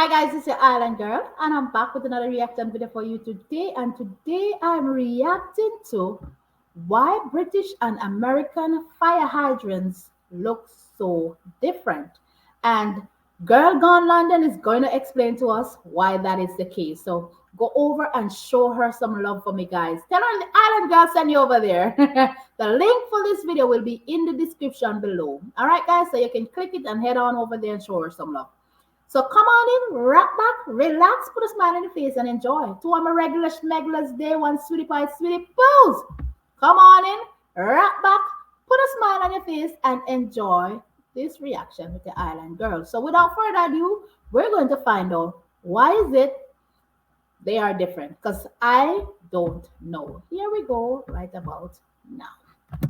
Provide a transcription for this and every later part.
Hi guys, it's your Island Girl, and I'm back with another reaction video for you today. And today I'm reacting to why British and American fire hydrants look so different. And Girl Gone London is going to explain to us why that is the case. So go over and show her some love for me, guys. Tell her the Island Girl send you over there. The link for this video will be in the description below. All right, guys, so you can click it and head on over there and show her some love. So come on in, rock back, relax, put a smile on your face and enjoy. To our regular schmeglers, day one, sweetie pie, sweetie poos. Come on in, rock back, put a smile on your face and enjoy this reaction with the Island Girls. So without further ado, we're going to find out why is it they are different, because I don't know. Here we go right about now.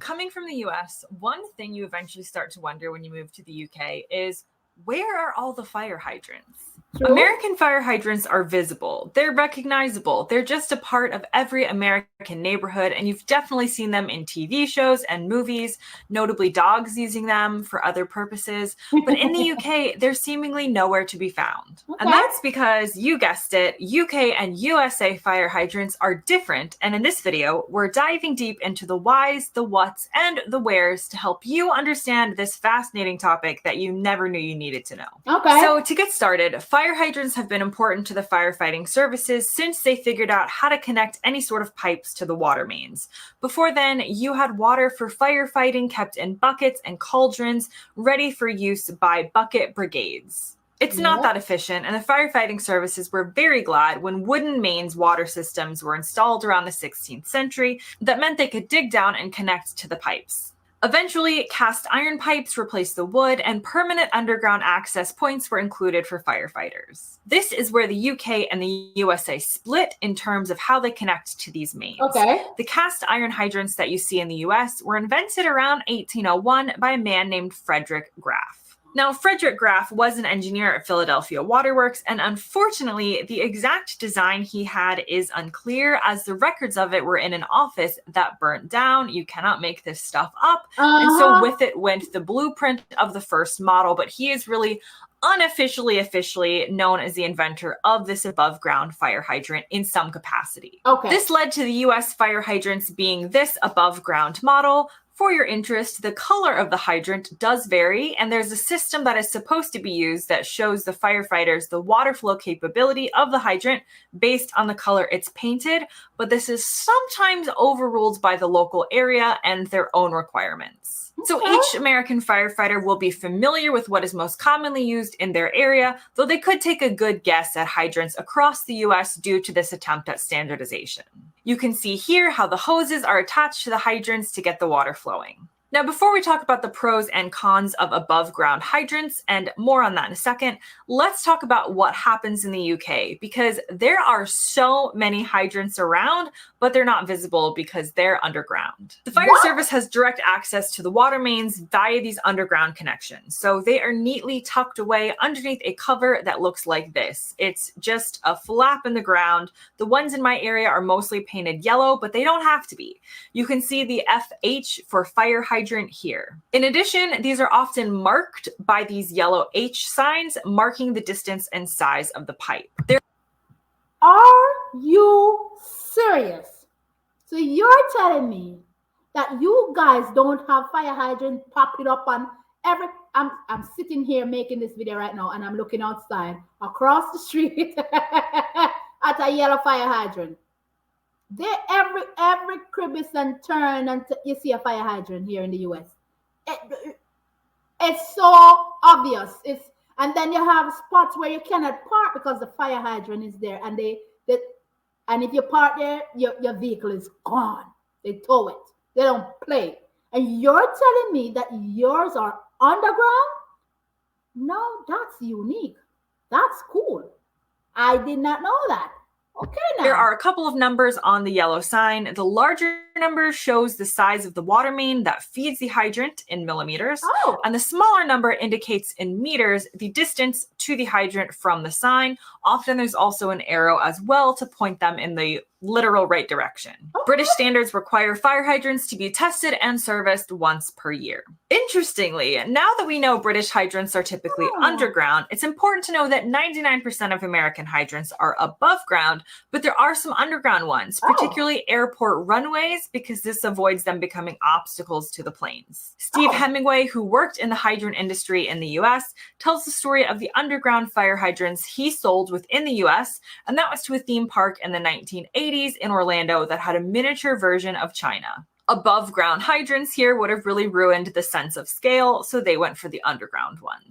Coming from the US, one thing you eventually start to wonder when you move to the UK is, where are all the fire hydrants? True. American fire hydrants are visible. They're recognizable. They're just a part of every American neighborhood, and you've definitely seen them in TV shows and movies, notably dogs using them for other purposes. But in the UK, they're seemingly nowhere to be found. Okay. And that's because, you guessed it, UK and USA fire hydrants are different. And in this video, we're diving deep into the whys, the whats, and the wheres to help you understand this fascinating topic that you never knew you needed to know. Okay. So to get started, fire hydrants have been important to the firefighting services since they figured out how to connect any sort of pipes to the water mains. Before then, you had water for firefighting kept in buckets and cauldrons, ready for use by bucket brigades. It's not that efficient, and the firefighting services were very glad when wooden mains water systems were installed around the 16th century that meant they could dig down and connect to the pipes. Eventually, cast iron pipes replaced the wood, and permanent underground access points were included for firefighters. This is where the UK and the USA split in terms of how they connect to these mains. Okay. The cast iron hydrants that you see in the US were invented around 1801 by a man named Frederick Graff. Now, Frederick Graff was an engineer at Philadelphia Waterworks, and unfortunately, the exact design he had is unclear, as the records of it were in an office that burnt down. You cannot make this stuff up. And so with it went the blueprint of the first model, but he is really officially known as the inventor of this above-ground fire hydrant in some capacity. Okay. This led to the US fire hydrants being this above-ground model. For your interest, the color of the hydrant does vary, and there's a system that is supposed to be used that shows the firefighters the water flow capability of the hydrant based on the color it's painted, but this is sometimes overruled by the local area and their own requirements. So each American firefighter will be familiar with what is most commonly used in their area, though they could take a good guess at hydrants across the US due to this attempt at standardization. You can see here how the hoses are attached to the hydrants to get the water flowing. Now, before we talk about the pros and cons of above ground hydrants, and more on that in a second, let's talk about what happens in the UK, because there are so many hydrants around, but they're not visible because they're underground. The fire service has direct access to the water mains via these underground connections. So they are neatly tucked away underneath a cover that looks like this. It's just a flap in the ground. The ones in my area are mostly painted yellow, but they don't have to be. You can see the FH for fire hydrant here. In addition, these are often marked by these yellow H signs, marking the distance and size of the pipe. Are you serious? So you're telling me that you guys don't have fire hydrant popping up on every... I'm sitting here making this video right now, and I'm looking outside across the street at a yellow fire hydrant. Every crevice and turn, and you see a fire hydrant here in the US. It's so obvious. And then you have spots where you cannot park because the fire hydrant is there, and and if you park there, your vehicle is gone. They tow it. They don't play. And you're telling me that yours are underground? No, that's unique. That's cool. I did not know that. Okay, now. There are a couple of numbers on the yellow sign. The larger number shows the size of the water main that feeds the hydrant in millimeters. Oh. And the smaller number indicates in meters the distance to the hydrant from the sign. Often there's also an arrow as well to point them in the literal right direction. Okay. British standards require fire hydrants to be tested and serviced once per year. Interestingly, now that we know British hydrants are typically underground, it's important to know that 99% of American hydrants are above ground, but there are some underground ones, particularly airport runways, because this avoids them becoming obstacles to the planes. Steve Hemingway, who worked in the hydrant industry in the US, tells the story of the underground fire hydrants he sold within the US, and that was to a theme park in the 1980s in Orlando that had a miniature version of China. Above ground hydrants here would have really ruined the sense of scale, so they went for the underground ones.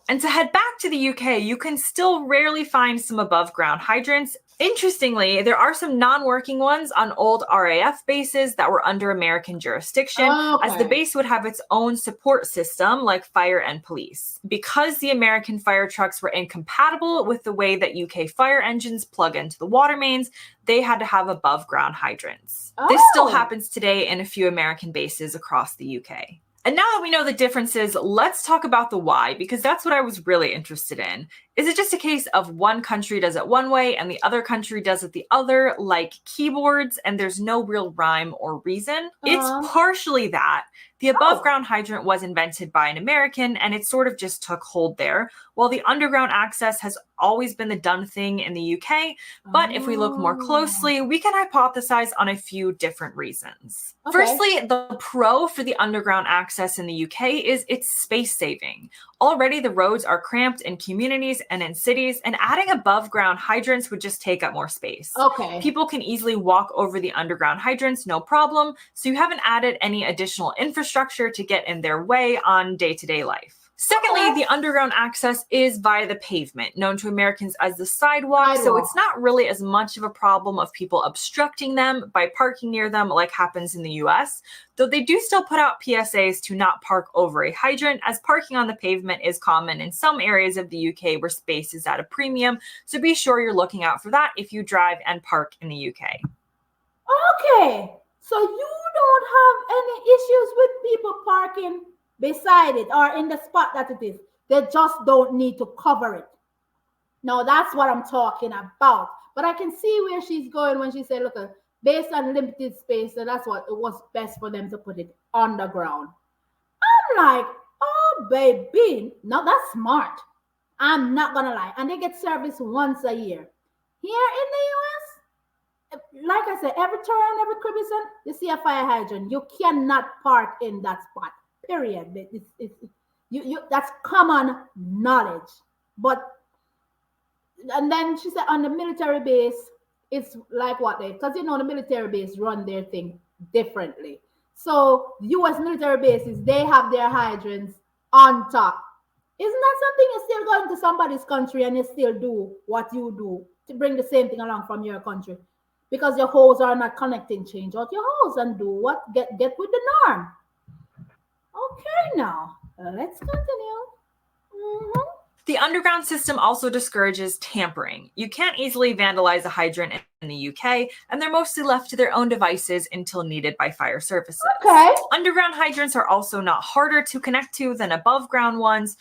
And to head back to the UK, you can still rarely find some above ground hydrants. Interestingly, there are some non-working ones on old RAF bases that were under American jurisdiction, as the base would have its own support system like fire and police. Because the American fire trucks were incompatible with the way that UK fire engines plug into the water mains, they had to have above ground hydrants. This still happens today in a few American bases across the UK. And now that we know the differences, let's talk about the why, because that's what I was really interested in. Is it just a case of one country does it one way and the other country does it the other, like keyboards, and there's no real rhyme or reason? It's partially that. The above ground hydrant was invented by an American and it sort of just took hold there, while the underground access has always been the done thing in the UK. But if we look more closely, we can hypothesize on a few different reasons. Firstly, the pro for the underground access in the UK is it's space saving. Already the roads are cramped in communities and in cities, and adding above ground hydrants would just take up more space. People can easily walk over the underground hydrants, no problem, so you haven't added any additional infrastructure to get in their way on day-to-day life. Secondly, the underground access is via the pavement, known to Americans as the sidewalk, so it's not really as much of a problem of people obstructing them by parking near them like happens in the US, though they do still put out PSAs to not park over a hydrant, as parking on the pavement is common in some areas of the UK where space is at a premium, so be sure you're looking out for that if you drive and park in the UK. Okay, so you don't have any issues with people parking beside it or in the spot that it is. They just don't need to cover it. Now that's what I'm talking about. But I can see where she's going when she said, look, based on limited space, so that's what it was best for them to put it underground. I'm like, oh baby, no, that's smart. I'm not gonna lie. And they get service once a year. Here in the US, like I said, every turn, every crevice, you see a fire hydrant. You cannot park in that spot. Period. That's common knowledge. But and then she said on the military base, it's like what they, because you know the military base run their thing differently. So US military bases, they have their hydrants on top. Isn't that something you're still going to somebody's country and you still do what you do to bring the same thing along from your country? Because your hose are not connecting, change out your hose and do what? Get with the norm. Okay, now let's continue. The underground system also discourages tampering. You can't easily vandalize a hydrant in the UK, and they're mostly left to their own devices until needed by fire services. Underground hydrants are also not harder to connect to than above ground ones.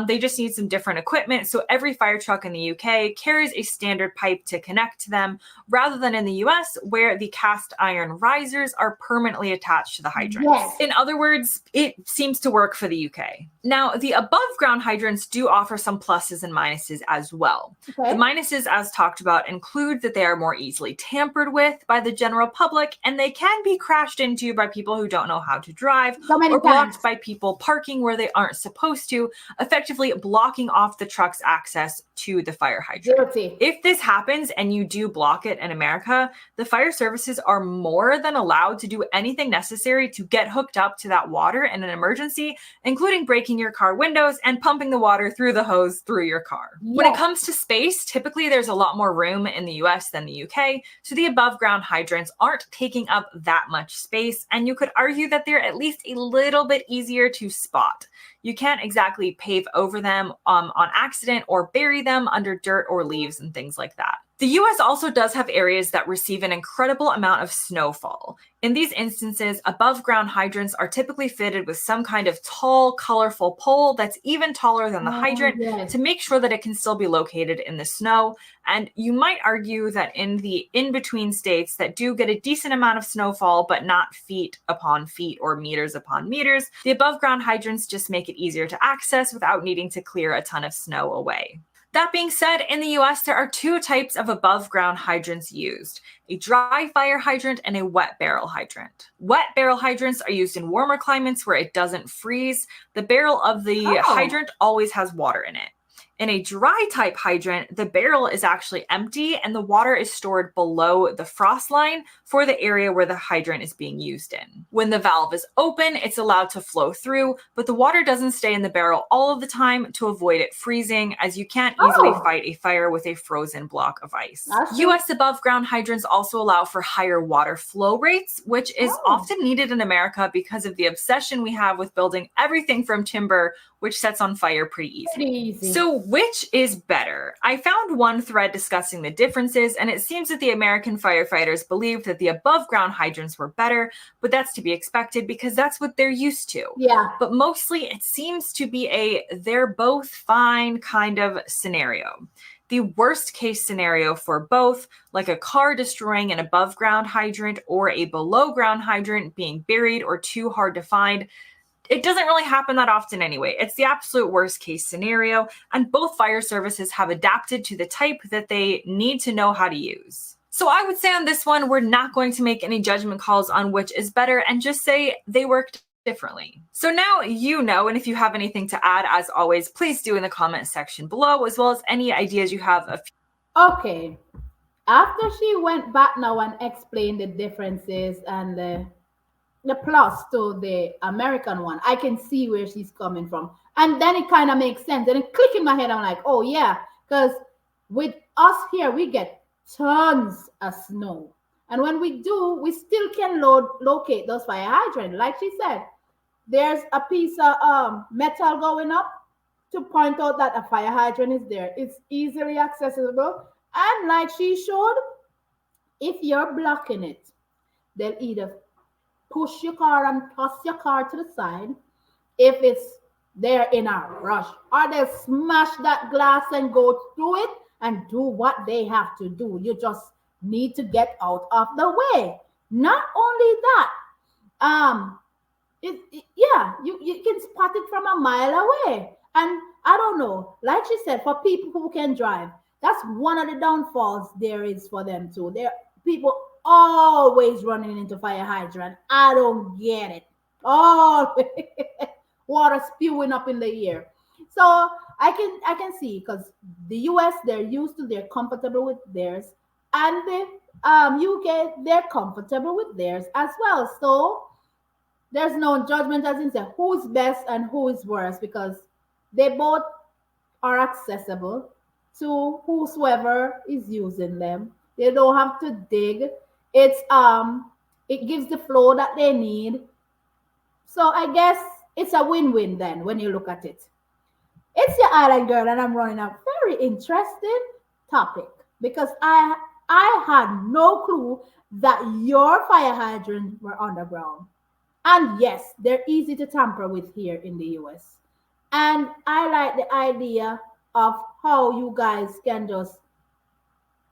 They just need some different equipment, so every fire truck in the UK carries a standard pipe to connect to them, rather than in the US, where the cast iron risers are permanently attached to the hydrants. In other words, it seems to work for the UK. Now, the above ground hydrants do offer some pluses and minuses as well. The minuses, as talked about, include that they are more easily tampered with by the general public, and they can be crashed into by people who don't know how to drive, or blocked by people parking where they aren't supposed to, effectively blocking off the truck's access to the fire hydrant. If this happens and you do block it in America, the fire services are more than allowed to do anything necessary to get hooked up to that water in an emergency, including breaking your car windows and pumping the water through the hose through your car. When it comes to space, typically there's a lot more room in the US than the UK, so the above ground hydrants aren't taking up that much space, and you could argue that they're at least a little bit easier to spot. You can't exactly pave over them on accident or bury them under dirt or leaves and things like that. The US also does have areas that receive an incredible amount of snowfall. In these instances, above ground hydrants are typically fitted with some kind of tall, colorful pole that's even taller than the hydrant to make sure that it can still be located in the snow. And you might argue that in the in-between states that do get a decent amount of snowfall, but not feet upon feet or meters upon meters, the above ground hydrants just make it easier to access without needing to clear a ton of snow away. That being said, in the US, there are two types of above ground hydrants used: a dry fire hydrant and a wet barrel hydrant. Wet barrel hydrants are used in warmer climates where it doesn't freeze. The barrel of the hydrant always has water in it. In a dry type hydrant, the barrel is actually empty and the water is stored below the frost line for the area where the hydrant is being used in. When the valve is open, it's allowed to flow through, but the water doesn't stay in the barrel all of the time to avoid it freezing, as you can't easily fight a fire with a frozen block of ice. US above ground hydrants also allow for higher water flow rates, which is often needed in America because of the obsession we have with building everything from timber, which sets on fire pretty easy. So which is better? I found one thread discussing the differences, and it seems that the American firefighters believed that the above ground hydrants were better, but that's to be expected because that's what they're used to. Yeah. But mostly it seems to be a they're both fine kind of scenario. The worst case scenario for both, like a car destroying an above ground hydrant or a below ground hydrant being buried or too hard to find, it doesn't really happen that often anyway. It's the absolute worst case scenario, and both fire services have adapted to the type that they need to know how to use. So I would say on this one, we're not going to make any judgment calls on which is better and just say they worked differently. So now you know, and if you have anything to add, as always, please do in the comment section below, as well as any ideas you have of. Okay. After she went back now and explained the differences and the plus to the American one, I can see where she's coming from. And then it kind of makes sense. And it click in my head, I'm like, oh yeah, because with us here, we get tons of snow. And when we do, we still can locate those fire hydrants. Like she said, there's a piece of metal going up to point out that a fire hydrant is there. It's easily accessible. And like she showed, if you're blocking it, they'll either push your car and toss your car to the side if it's there in a rush, or they'll smash that glass and go through it and do what they have to do. You just need to get out of the way. Not only that, you can spot it from a mile away. And I don't know, like she said, for people who can drive, that's one of the downfalls there is for them too. There people always running into fire hydrant. I don't get it. Always water spewing up in the air. So I can see, because the US, they're used to, they're comfortable with theirs, and the UK, they're comfortable with theirs as well. So there's no judgment as in say who's best and who is worse, because they both are accessible to whosoever is using them. They don't have to dig. It gives the flow that they need. So I guess it's a win-win then when you look at it. It's your island girl, and I'm running a very interesting topic because I had no clue that your fire hydrants were underground. And yes, they're easy to tamper with here in the US. And I like the idea of how you guys can just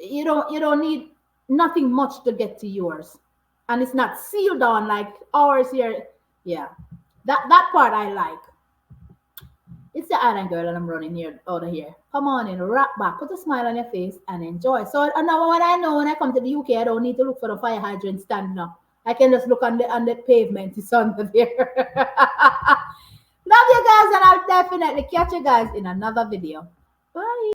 you don't need nothing much to get to yours. And it's not sealed down like ours here. Yeah. That part I like. It's the island girl, and I'm running here out of here. Come on in, rock back, put a smile on your face and enjoy. So now what I know when I come to the UK, I don't need to look for the fire hydrant standing up. I can just look on the pavement. It's under there. Love you guys, and I'll definitely catch you guys in another video. Bye.